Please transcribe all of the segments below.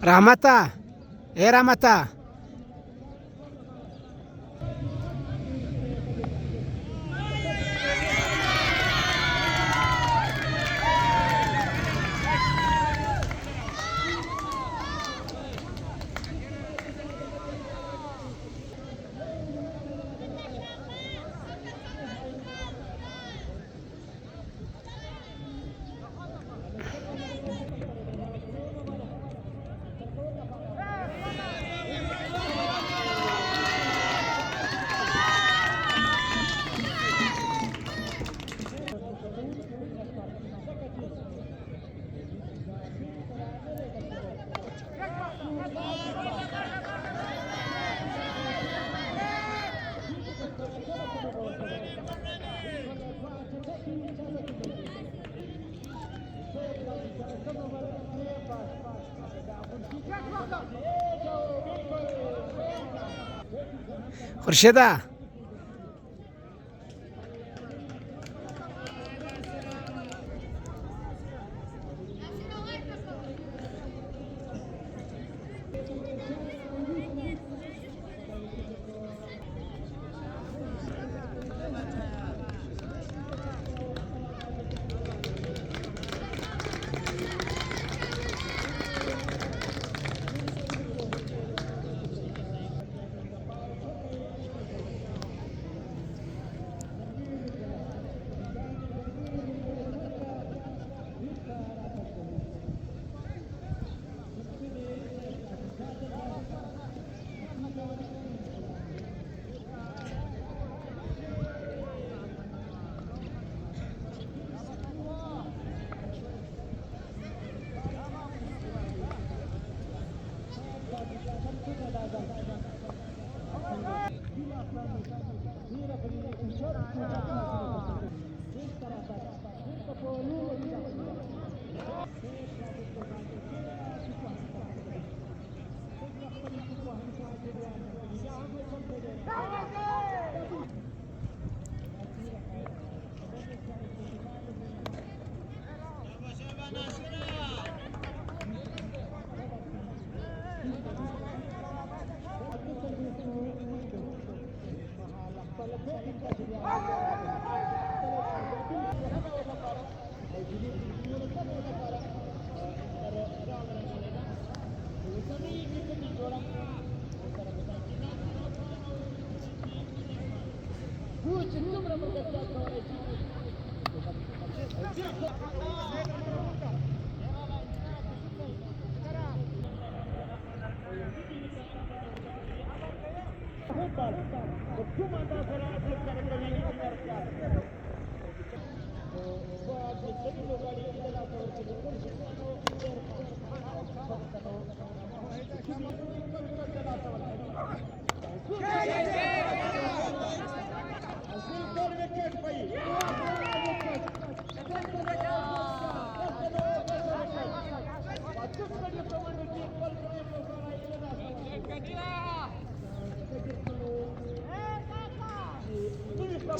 Ramata, Ramata. खुर्शिदा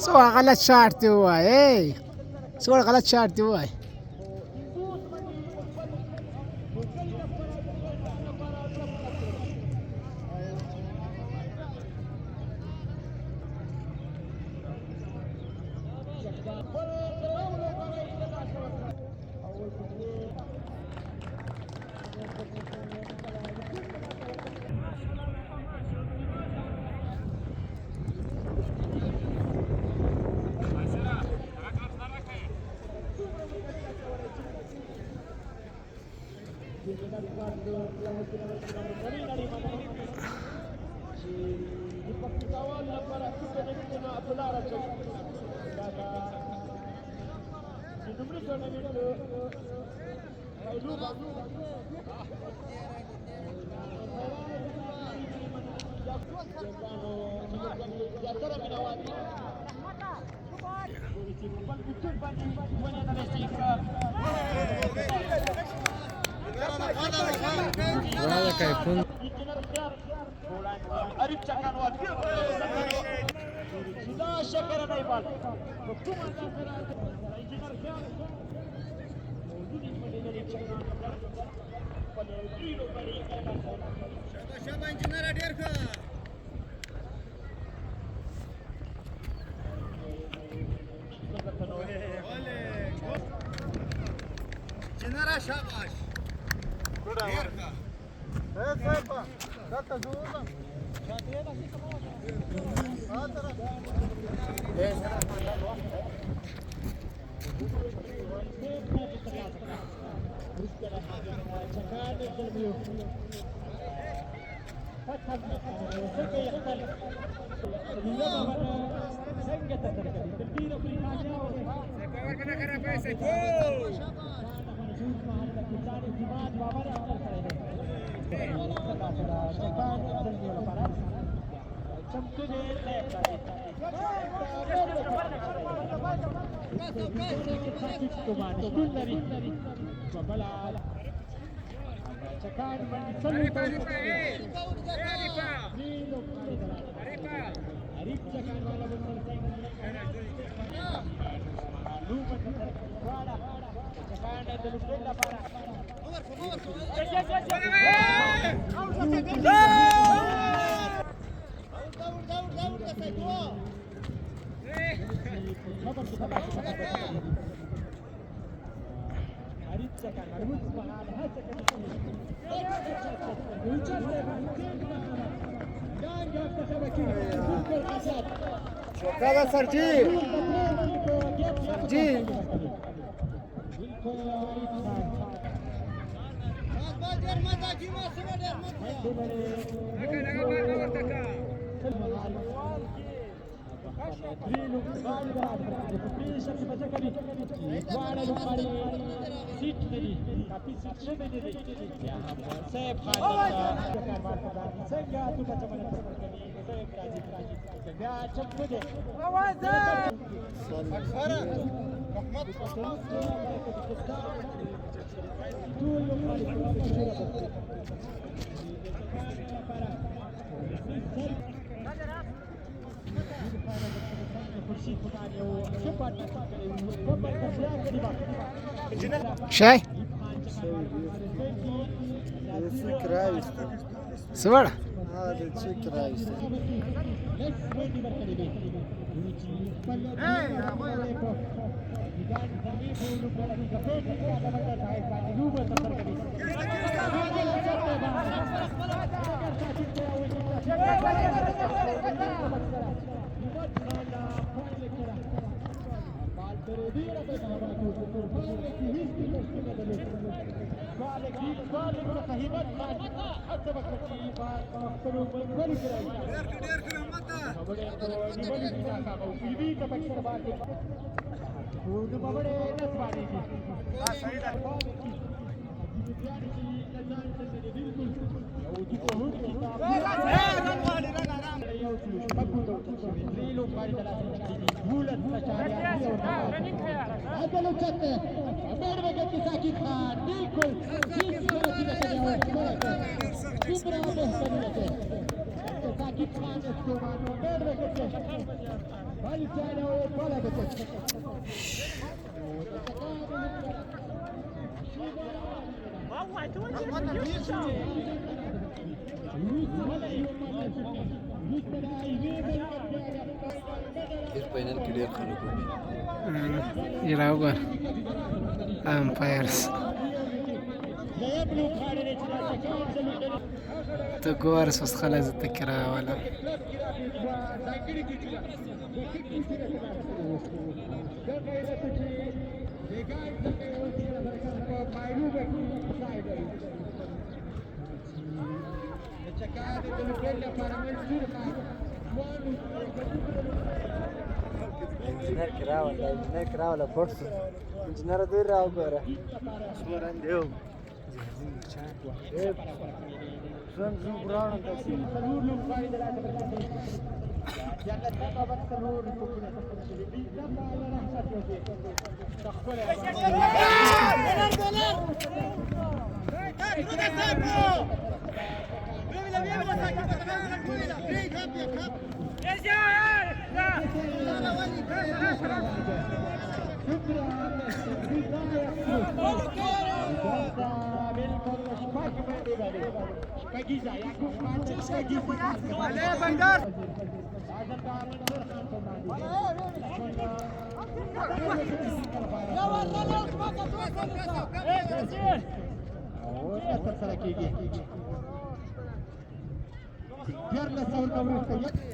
سواء غلط شارتي هو اي سواء غلط شارتي هو Chocada Sarji. Sarji. شاي Esse Cristo. سوړ هذا شيء Cristo. فاینل کې ډېر خلک وي. یراو ګر امپایرز ته ګور سوس خلاص تکرا والا Inginer Kravala forse. Inginer due raugora. Suorandeu. Son Zubrano da si.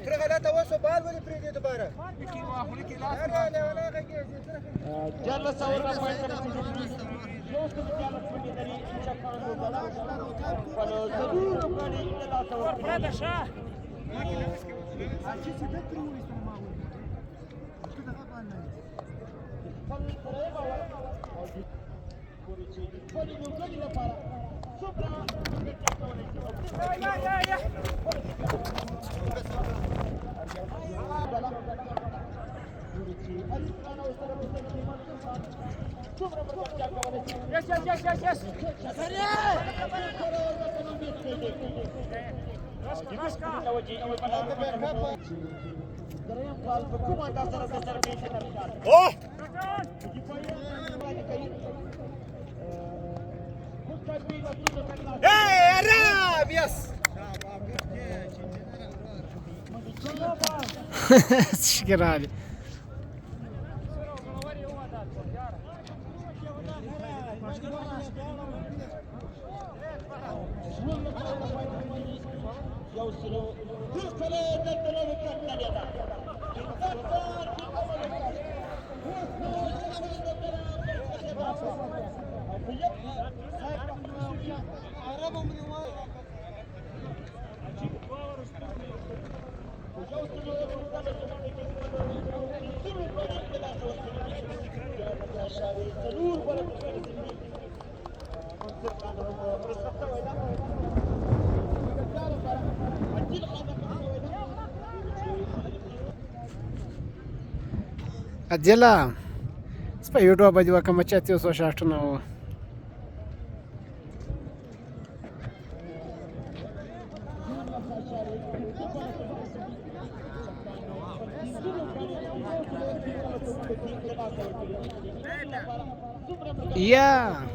فرغلات وصل بال ولا بريدي دوباره جل صورنا شكرا علي. Adela, spa YouTube bajwa kama chati uso shashtu na wo. Yeah.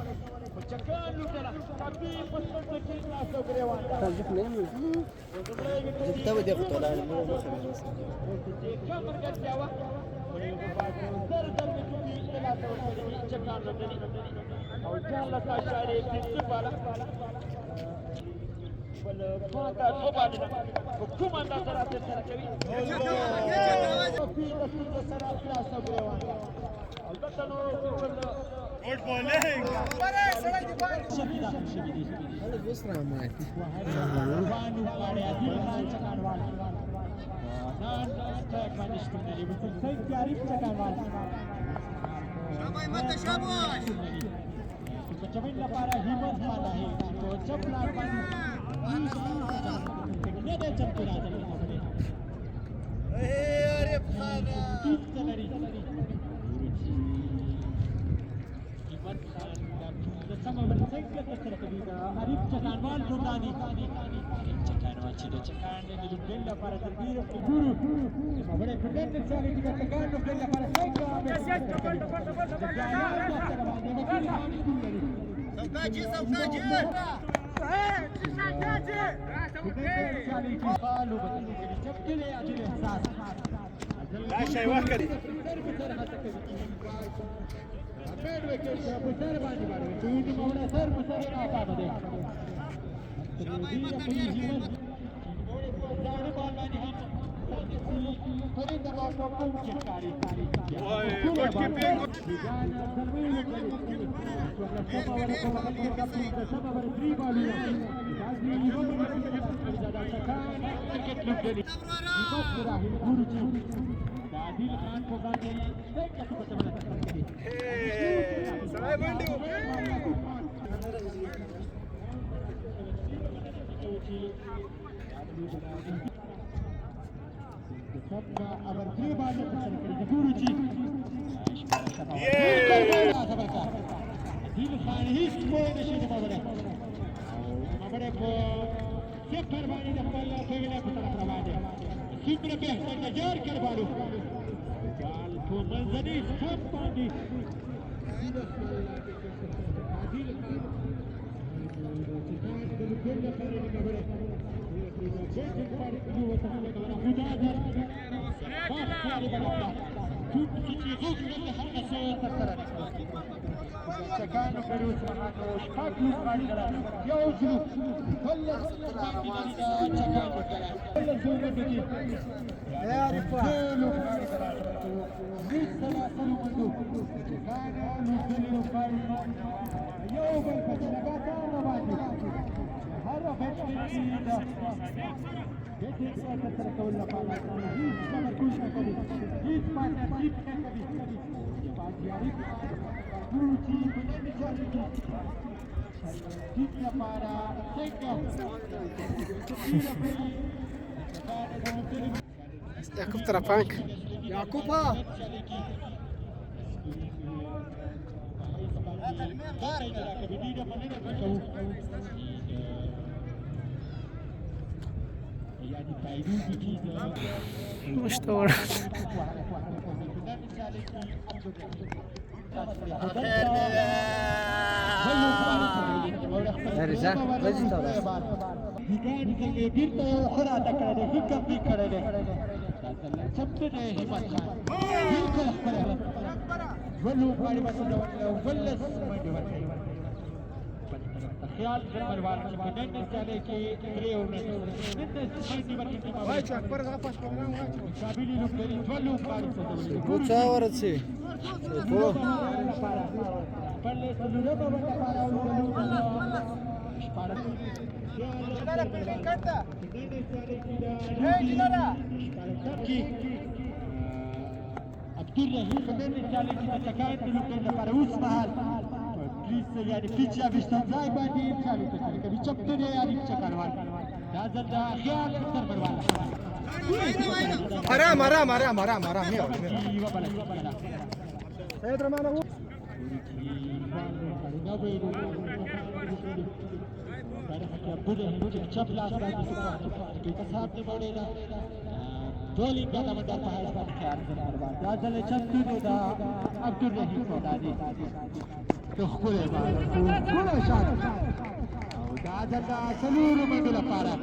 Jakub Tarapank. يعقوبها مشتور رجع رجع Pucawarat sih. Sepo. جنرال في كارتا ايه جنرال عبد الرحيم كمان الثالث تكاين لوكين فاروس محل پلیز يعني فيتشا بيشتنزاي باندي چالو تکړه کبي چپته نه یاري چکروان دا زنده خیال تر بروان حرام حرام حرام حرام حرام سيد رمان هو دولي قدم در پای خیال بروان دا زله چپته دا عبد الرحيم سودادي تخول كل شان دا دا سلور من لپاره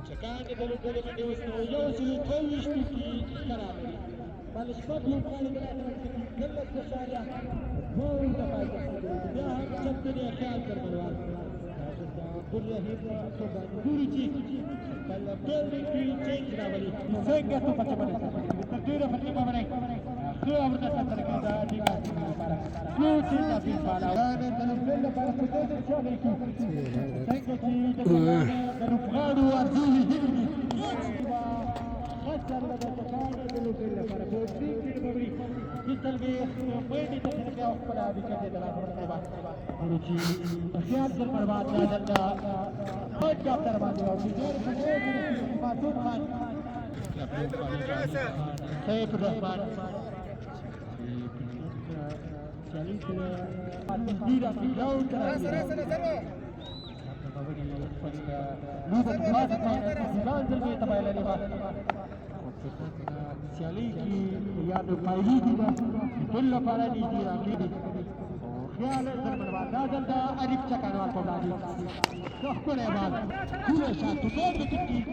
چکان د دلو کله باندې وسنو یو سلو تويش کی خراب دي بل شپږ یو کال د دلته خوشاله ټول د پاتې بیا هم چته نه خیال کړو عبد الرحيم ګورچی بل په کې چینج راولي څنګه ته پچ باندې تدبیر په باندې خو ورته سره کېدا دي لپاره نو چې تاسو بالا د دلو لپاره څه څه شامل کی څنګه چې د روغاړو ارزوي دي خاصه د تکان د دلو لپاره په دې کې بوري مثل به په دې ته او خپل ابي کې د لپاره ورچی خیال در برباد دا خود دفتر باندې او چې ماتون خان سيف الرحمن چالي تدبیر في جوړ نو د خاصه ځان دې تبایل لري چالي کی یاد پایلی دي ټول لپاره دي راغلي خیال در برباد دا دلته اریف چکانوال په باندې خپل اعمال ټول شات ټول د تکلیف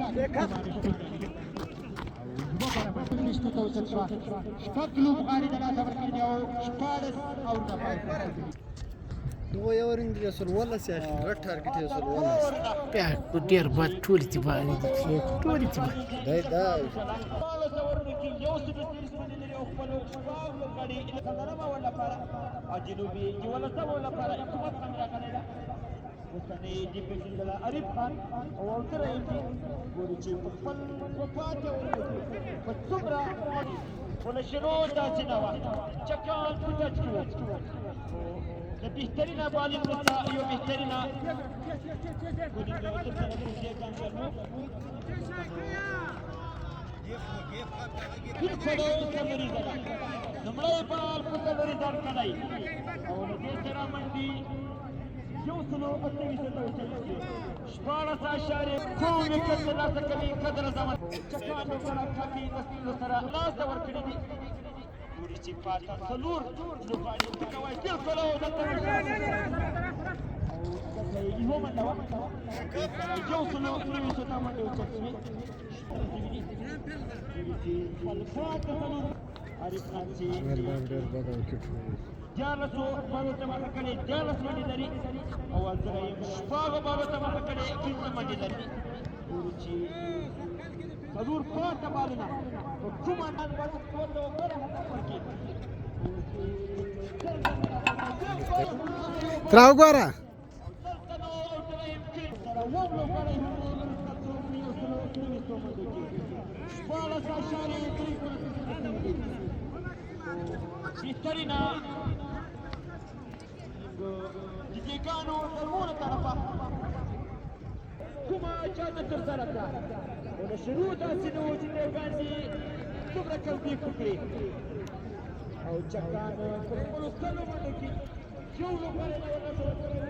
نشته توصل شو شپږ لوب غاړي د لاس ور کړی او شپارس او د پای دو یورین دي رسول والله سیاش رټ ټارګټ رسول والله بیا کو ډیر بد ټول تی باندې ټول تی دای دا مالو څور کې یو څه د تیرس باندې لري او خپل شپږ لوب غاړي څنګه ولا لپاره او جنوبي ولا څه ولا لپاره حکومت څنګه کړی وسنی دی په څنګه عارف خان او تر یې ګوري چې خپل وفات او په څومره ولا شنو دا چې دا چکان پټ کړو د بهترینه بالینګ نتا یو بهترینه ګوري دا د څه نه کېږي ګوري کله کمرې ده نمړې بال په کمرې ځان کړای او دې سره منډي یو سلو اتوي سره شپاړس اشارې کوم کله لا تکلی قدر زمان چکانو کړه کمی نسل سره لاس ورکړي دي ګوري چې پاتا سلور نو باندې کوي بالکل او دته یو منډه یو سلو اتوي سره منډه وچوي فلسفه سلور عارف خان چې ډېر بد وکټ جالسو باندې تماشه کړي جالس باندې لري او ځای شپږ باندې تماشه کړي کیسه باندې لري ورچی حضور پاته باندې کومه نن باندې کوته وره ورکی تراو ګوره بهترینا دقيقانو درمونه طرفه کومه چاته ترسره کړه نو د شروع داسې نه و چې دیوګان دي دومره کلبي وکړي او چکان په خپلو سلو منډو کې یو لوبغاړی له ولسه ورکړی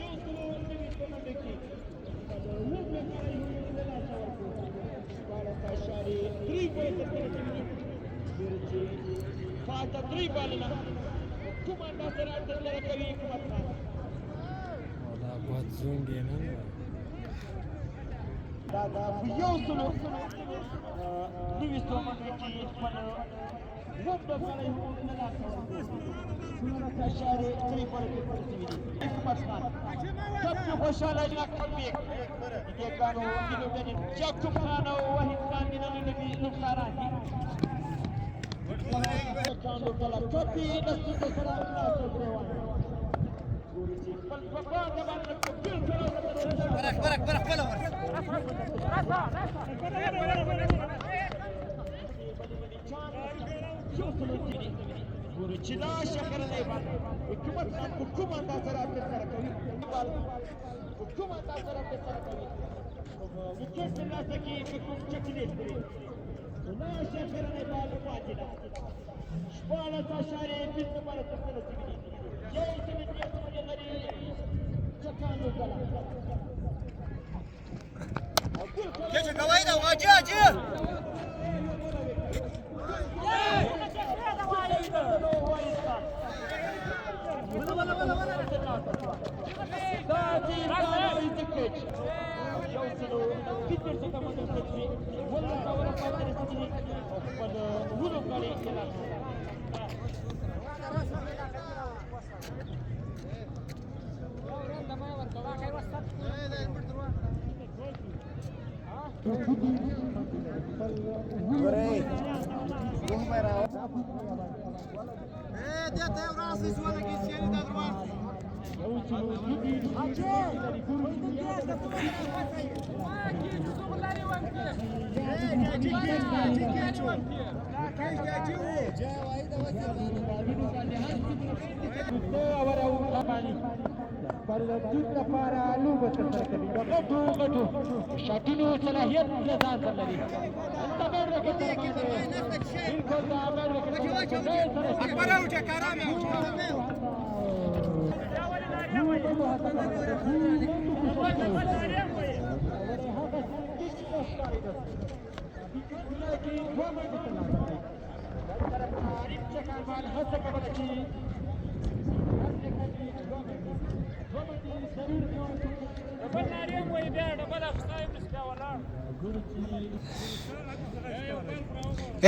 یو سلو نوي په منډو کې اووه لوبغاړی له لاسه ورکړو 13 ګولې ترسره شوي ګورو چې فاته 3 بالونه کوم اندازه ترسره کوي حکومت خان دا بد زونګ یې نه دا یو سلو نوي منډو کې خپل وب لوبغاړی له لاسه ورکړو 13 ګولې ترسره شوي دي حکومت خان سبزی خوشحاله جناک خلبیک دیگانو دینو دنی جاکتوب خانه و وحید خان دینو نبی نبخاران دی کاندو کلا کپی دستو دسرا ناسو گروان گوری چی پل پپا دبان نکو بیل کرو برک بلا گوری چی لا شکر نیبان حکومت خان حکومت داسرا تسرا کوي حکومت داسرا تسرا کوي وکیس الناس کی حکومت چکلیت کری لا شکر نیبان فاتحه شپاله تاشاری بیت نمبر تسرا سیدی جای سمت یسمت غری چکانو کلا جيجي قوايده واجاجي پردود لپاره لوبه ترسره کوي د غټو شاټونو صلاحیت یې ځان سره لري انت باندې بالکل دا باندې اکبر اوچه کرام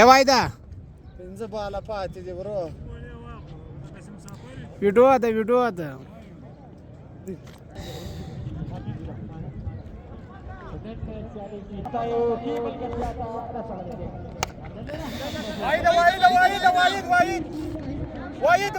ए वायदा پنځه بالا پاتې دي ورو व्हिडिओ आता وايد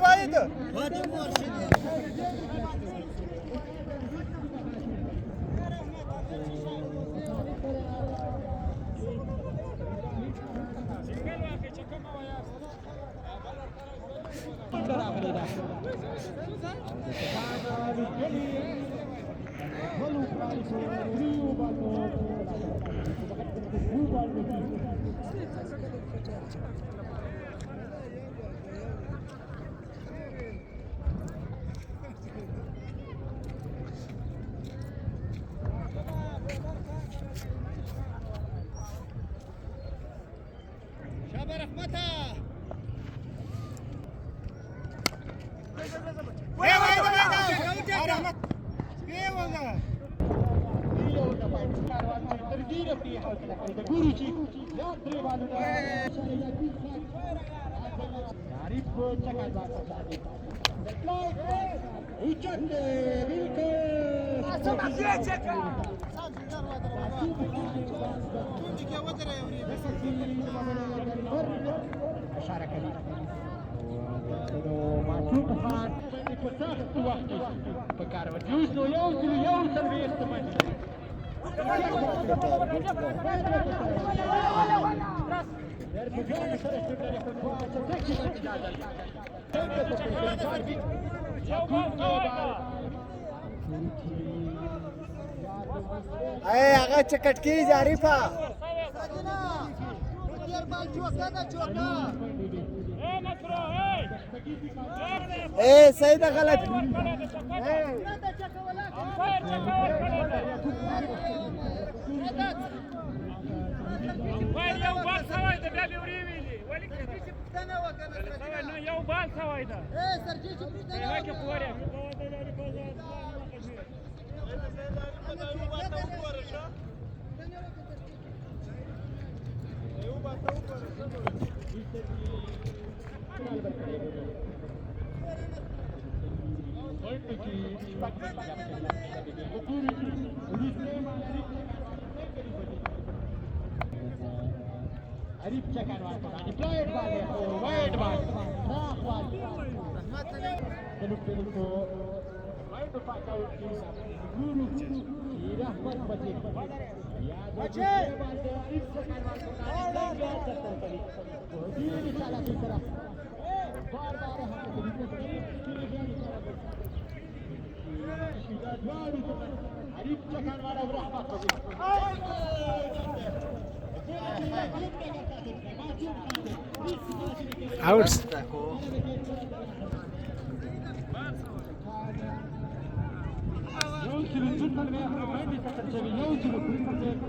شابه رحمته अरे आगा चकटकी जारीफा ए सही था गलत Arif'e kanvar kullandı. Wide ball yapıyor. Wide ball. Nah ball. Peluk ko. Wide pass out. Guru. Irah pas bacik. Bacik. Arif'e kanvar kullandı. Diri salah ki taraf. बार-बार हाथ से Arif Chakanwar of Rahmat. Outs. يوصل الجمل 140 تسجل يوصل